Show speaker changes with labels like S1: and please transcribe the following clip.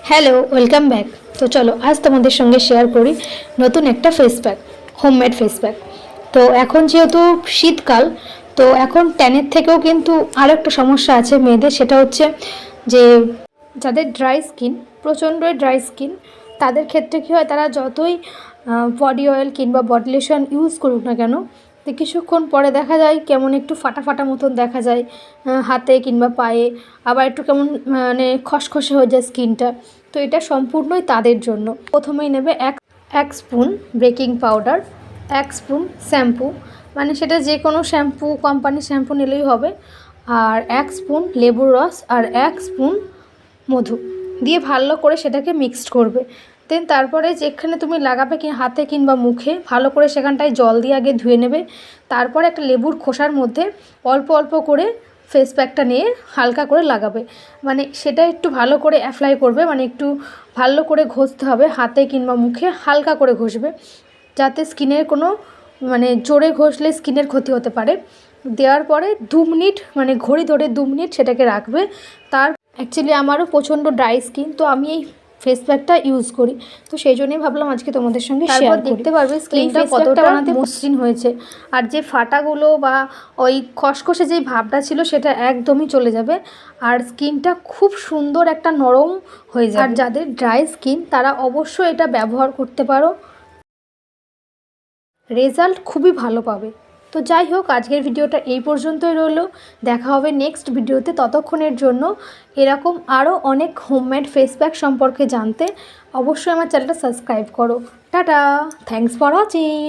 S1: Hello, welcome back. তো চলো আজ তোমাদের সঙ্গে শেয়ার করি নতুন একটা face pack, homemade face pack. তো এখন যেহেতু শীতকাল, তো এখন ট্যানের থেকেও কিন্তু আরও একটা সমস্যা আছে মেয়েদের, সেটা হচ্ছে যে যাদের ড্রাই স্কিন, প্রচণ্ডই ড্রাই স্কিন, তাদের ক্ষেত্রে কী হয়, তারা যতই বডি অয়েল কিংবা বডি লোশন ইউজ করুক না কেন, তো কিছুক্ষণ পরে দেখা যায় কেমন একটু ফাটা ফাটা মতন দেখা যায় হাতে কিংবা পায়ে, আবার একটু কেমন মানে খসখসে হয়ে যায় স্কিনটা। তো এটা সম্পূর্ণই তাদের জন্য। প্রথমেই নেবে এক spoon baking powder, 1 spoon shampoo, মানে সেটা যে কোনো শ্যাম্পু কোম্পানির শ্যাম্পু নিলেই হবে, আর 1 স্পুন লেবুর রস, আর 1 স্পুন মধু দিয়ে ভালো করে সেটাকে মিক্সড করবে। দেন তারপরে যেখানে তুমি লাগাবে কি হাতে কিংবা মুখে, ভালো করে সেখানটায় জল দিয়ে আগে ধুয়ে নেবে। তারপরে একটা লেবুর খোসার মধ্যে অল্প অল্প করে ফেস প্যাকটা নিয়ে হালকা করে লাগাবে, মানে সেটা একটু ভালো করে অ্যাপ্লাই করবে, মানে একটু ভালো করে ঘষতে হবে, হাতে কিংবা মুখে হালকা করে ঘষবে, যাতে স্কিনের কোনো মানে জোরে ঘষলে স্কিনের ক্ষতি হতে পারে। দেওয়ার পরে 2 মিনিট, মানে ঘড়ি ধরে 2 মিনিট সেটাকে রাখবে। তার অ্যাকচুয়ালি আমারও প্রচণ্ড ড্রাই স্কিন, তো আমি এই ফেস প্যাকটা ইউজ করি, তো সেই জন্যই ভাবলাম আজকে তোমাদের সঙ্গে শেয়ার করি। দেখতে পারবে স্কিনটা কতটা মসৃণ হয়েছে, আর যে ফাটাগুলো বা ওই খসখসে যেই ভাবটা ছিল সেটা একদমই চলে যাবে, আর স্কিনটা খুব সুন্দর একটা নরম হয়ে যাবে। আর যাদের ড্রাই স্কিন তারা অবশ্যই এটা ব্যবহার করতে পারো, রেজাল্ট খুবই ভালো পাবে। তো যাই হোক, আজকের ভিডিওটা এই পর্যন্তই রইল। দেখা হবে নেক্সট ভিডিওতে। ততক্ষণের জন্য এরকম আরও অনেক হোমমেড ফেস প্যাক সম্পর্কে জানতে অবশ্যই আমার চ্যানেলটা সাবস্ক্রাইব করো। Tata, thanks for watching.